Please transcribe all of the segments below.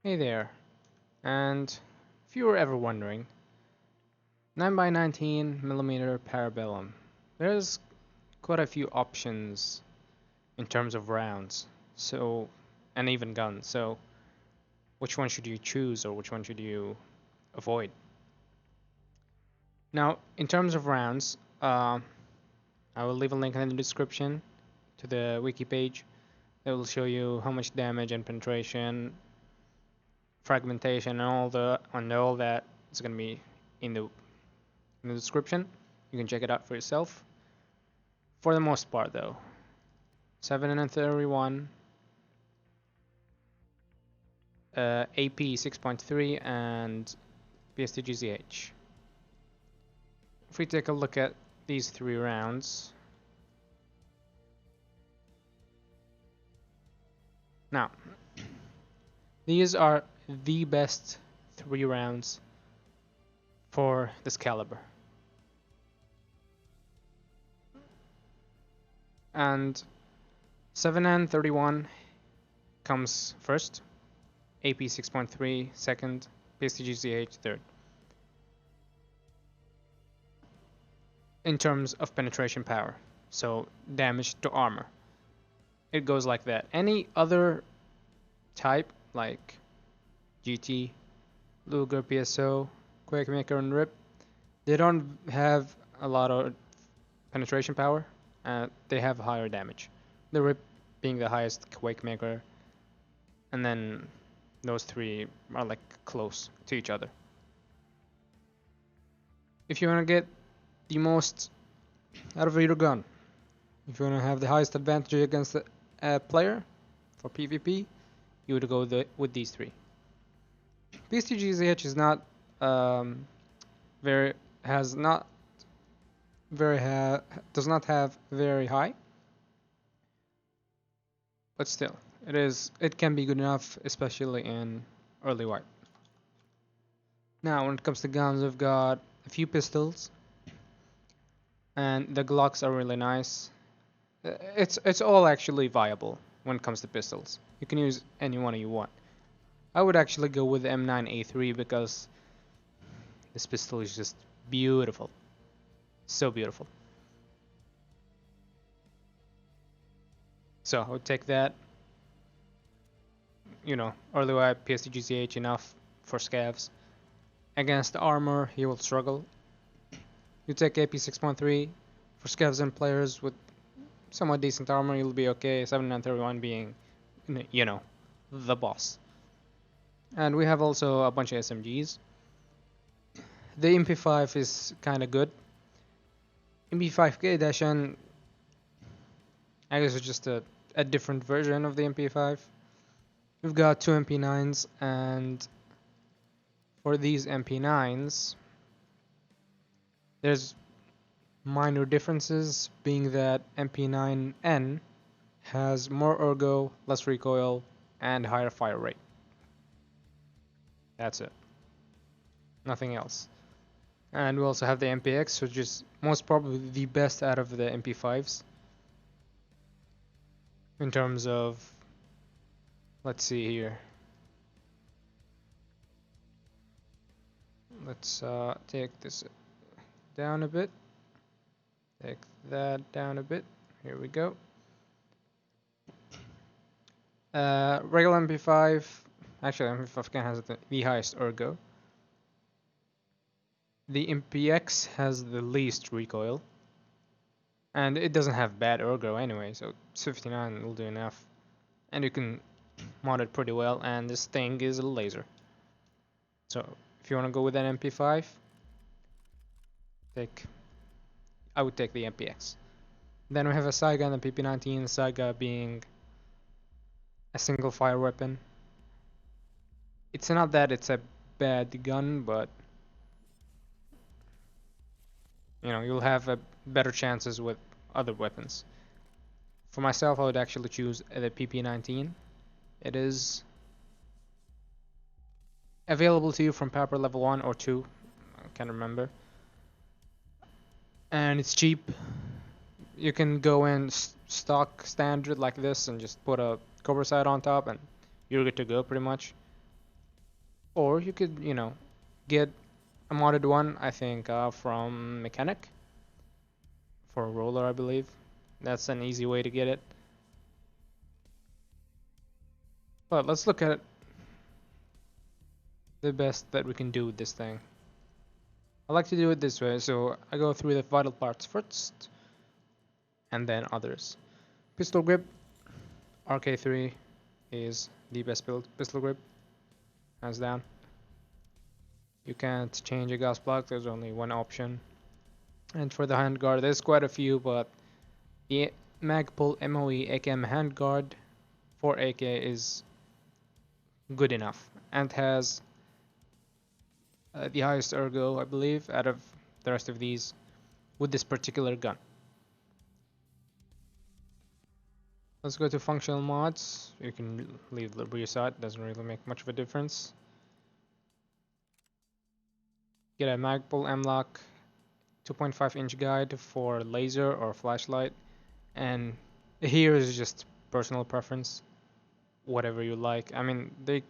Hey there, and if you were ever wondering, 9x19mm Parabellum. There's quite a few options in terms of rounds, so and even guns. So which one should you choose or which one should you avoid? Now, in terms of rounds, I will leave a link in the description to the wiki page that will show you how much damage and penetration, fragmentation, and all that is going to be in the description. You can check it out for yourself. For the most part, though, 731, AP 6.3, and PSTGZH. If we take a look at these three rounds, now these are the best three rounds for this caliber, and 7N31 comes first, AP 6.3 second, PSTGZH third. In terms of penetration power, so damage to armor, it goes like that. Any other type like GT, Luger, PSO, Quakemaker, and Rip, they don't have a lot of penetration power. They have higher damage. The Rip being the highest Quakemaker, and then those three are like close to each other. If you want to get the most out of your gun, if you want to have the highest advantage against a player for PvP, you would go with these three. PSTGZH is not very has not very does not have very high, but still it can be good enough, especially in early wipe. Now, when it comes to guns, we've got a few pistols, and the Glocks are really nice. It's all actually viable when it comes to pistols. You can use any one you want. I would actually go with the M9A3 because this pistol is just beautiful. So beautiful. So I would take that. Early wipe, PSTGCH enough for scavs. Against armor, he will struggle. You take AP 6.3 for scavs and players with somewhat decent armor, you'll be okay. 731 being, the boss. And we have also a bunch of SMGs. The MP5 is kind of good. MP5K Dashan, I guess it's just a different version of the MP5. We've got two MP9s, and for these MP9s, there's minor differences, being that MP9N has more ergo, less recoil, and higher fire rate. That's it. Nothing else. And we also have the MPX, which is most probably the best out of the MP5s. In terms of, let's see here. Let's take this down a bit. Take that down a bit. Here we go. Regular MP5, actually MP5 has the highest ergo. The MPX has the least recoil, and it doesn't have bad ergo anyway, so 59 will do enough. And you can mod it pretty well, and this thing is a laser. So if you want to go with an MP5, I would take the MPX. Then we have a Saiga and the PP19, Saiga being a single fire weapon. It's not that it's a bad gun, but you'll have better chances with other weapons. For myself, I would actually choose the PP19. It is available to you from Pepper level 1 or 2, I can't remember. And it's cheap. You can go in stock standard like this and just put a cover sight on top and you're good to go pretty much. Or you could, get a modded one, I think, from Mechanic for a roller, I believe. That's an easy way to get it. But let's look at the best that we can do with this thing. I like to do it this way, so I go through the vital parts first, and then others. Pistol grip, RK3 is the best pistol grip, hands down. You can't change a gas block, there's only one option. And for the handguard, there's quite a few, but the Magpul MOE AKM handguard for AK is good enough and has the highest ergo, I believe, out of the rest of these with this particular gun. Let's go to functional mods. You can leave the rear sight, doesn't really make much of a difference. Get a Magpul M-Lock 2.5-inch guide for laser or flashlight, and here is just personal preference, whatever you like. I mean, they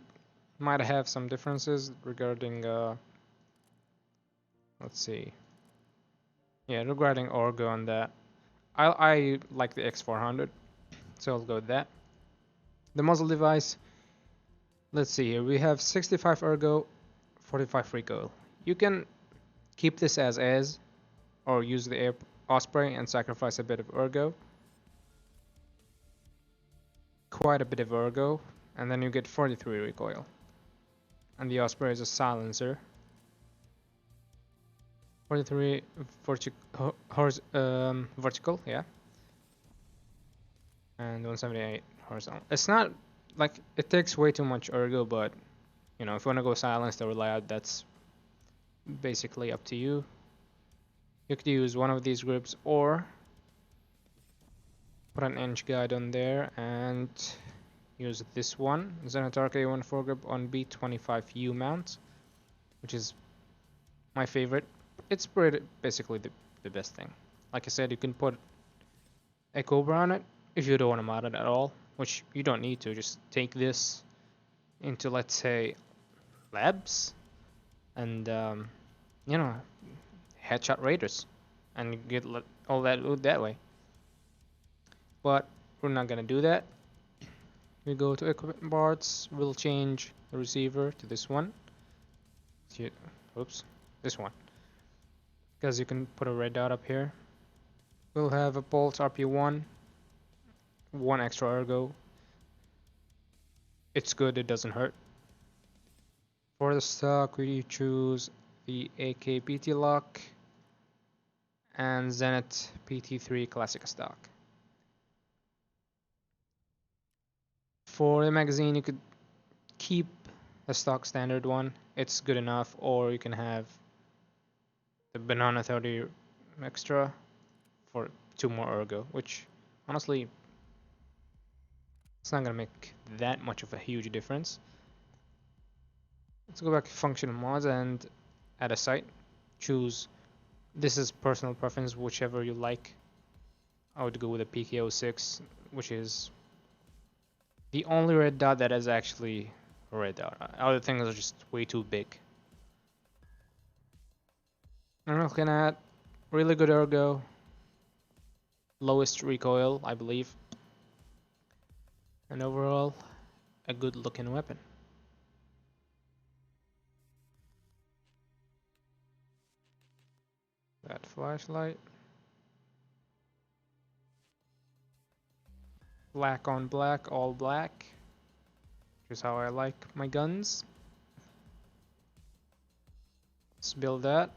might have some differences regarding let's see, yeah, regarding Orgo on that. I like the X400, so I'll go with that. The muzzle device, let's see here, we have 65 ergo, 45 recoil. You can keep this as is, or use the air Osprey and sacrifice a bit of ergo, quite a bit of ergo, and then you get 43 recoil. And the Osprey is a silencer. 43 vertical, yeah, and 178 horizontal. It's not like it takes way too much ergo, but if you want to go silenced or loud, that's basically up to you. You could use one of these grips or put an inch guide on there and use this one, Zenith RK1 foregrip on B25U mount, which is my favorite. It's basically the best thing. Like I said, you can put a Cobra on it if you don't want to mod it at all, which you don't need to. Just take this into, let's say, labs and headshot raiders and get all that loot that way. But we're not gonna do that. We go to equipment parts. We'll change the receiver to this one. Oops, this one, because you can put a red dot up here. We'll have a Pulse RP1, one extra ergo. It's good, it doesn't hurt. For the stock, we choose the AK PT lock and Zenith PT3 classic stock. For the magazine, you could keep the stock standard one, it's good enough, or you can have the Banana 30 extra for 2 more ergo, which honestly, it's not gonna make that much of a huge difference. Let's go back to functional mods and add a sight. Choose, this is personal preference, whichever you like. I would go with a PK06, which is the only red dot that is actually a red dot. Other things are just way too big. I'm looking at really good ergo, lowest recoil, I believe, and overall a good looking weapon. That flashlight, black on black, all black, which is how I like my guns. Let's build that.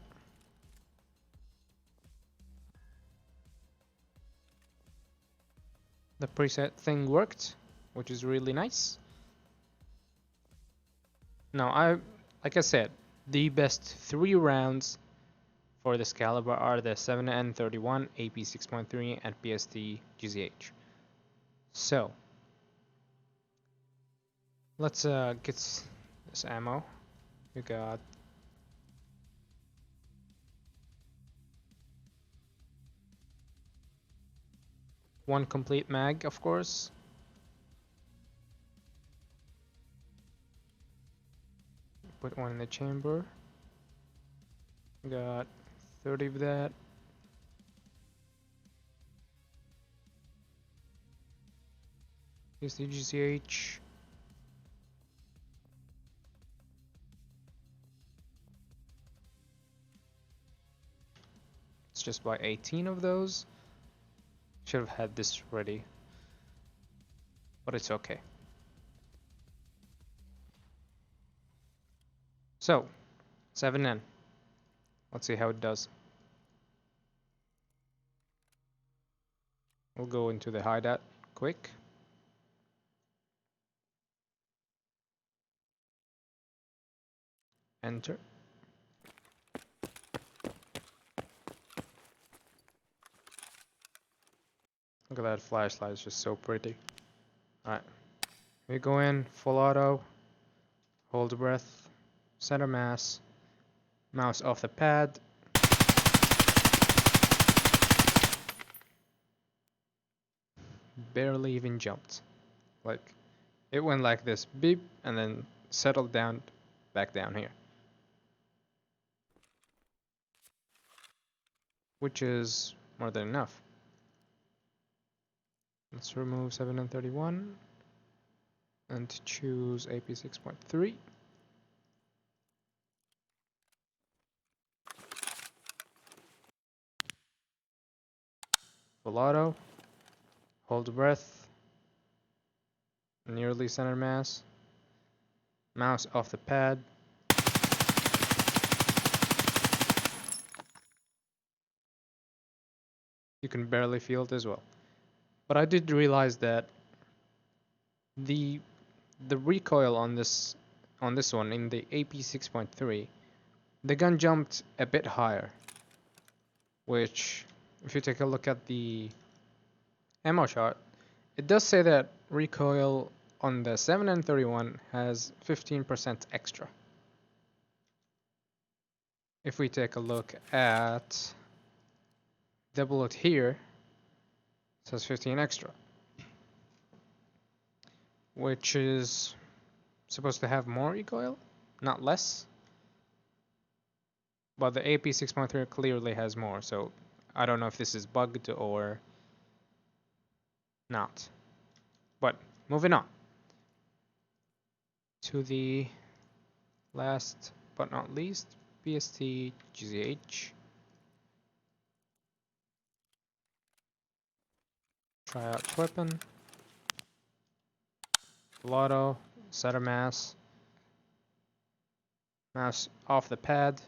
The preset thing worked, which is really nice. Now, like I said, the best 3 rounds for this caliber are the 7N31, AP 6.3, and PST GZH. So, let's get this ammo. We got one complete mag, of course. Put one in the chamber. Got 30 of that. Here's the GCH. Let's just buy 18 of those. Should have had this ready, but it's okay. So, 7N. Let's see how it does. We'll go into the hideout quick. Enter. Look at that flashlight, it's just so pretty. Alright. We go in, full auto, hold the breath, center mass, mouse off the pad. Barely even jumped. Like, it went like this, beep, and then settled down, back down here. Which is more than enough. Let's remove 7N31 and choose AP 6.3. Full auto, hold the breath, nearly center mass, mouse off the pad. You can barely feel it as well. But I did realize that the recoil on this one in the AP 6.3, the gun jumped a bit higher, which if you take a look at the ammo chart, it does say that recoil on the 7N31 has 15% extra. If we take a look at the bullet here, it says 15 extra, which is supposed to have more recoil, not less. But the AP 6.3 clearly has more, so I don't know if this is bugged or not. But moving on to the last but not least, PST GZH. Try out weapon. Lotto, center mass. Mouse off the pad.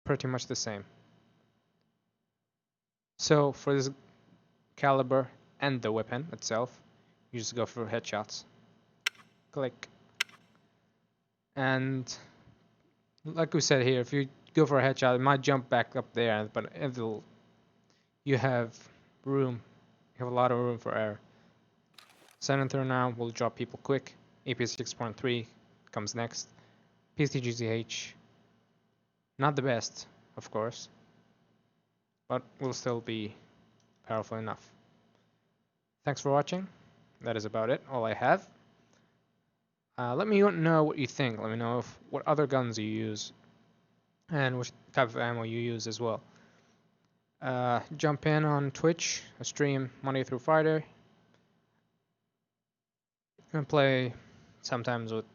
Pretty much the same. So for this caliber and the weapon itself, you just go for headshots. Click. And like we said here, if you go for a headshot, it might jump back up there, but you have room. You have a lot of room for error. Senator now will drop people quick. AP 6.3 comes next. PSTGZH, not the best, of course, but will still be powerful enough. Thanks for watching. That is about it, all I have. Let me know what you think. Let me know what other guns you use and which type of ammo you use as well. Jump in on Twitch. I stream Monday through Friday. And play sometimes with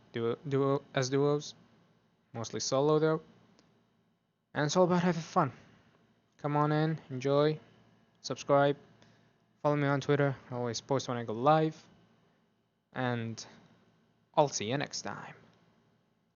duos, mostly solo though. And it's all about having fun. Come on in, enjoy, subscribe, follow me on Twitter. I always post when I go live. And I'll see you next time.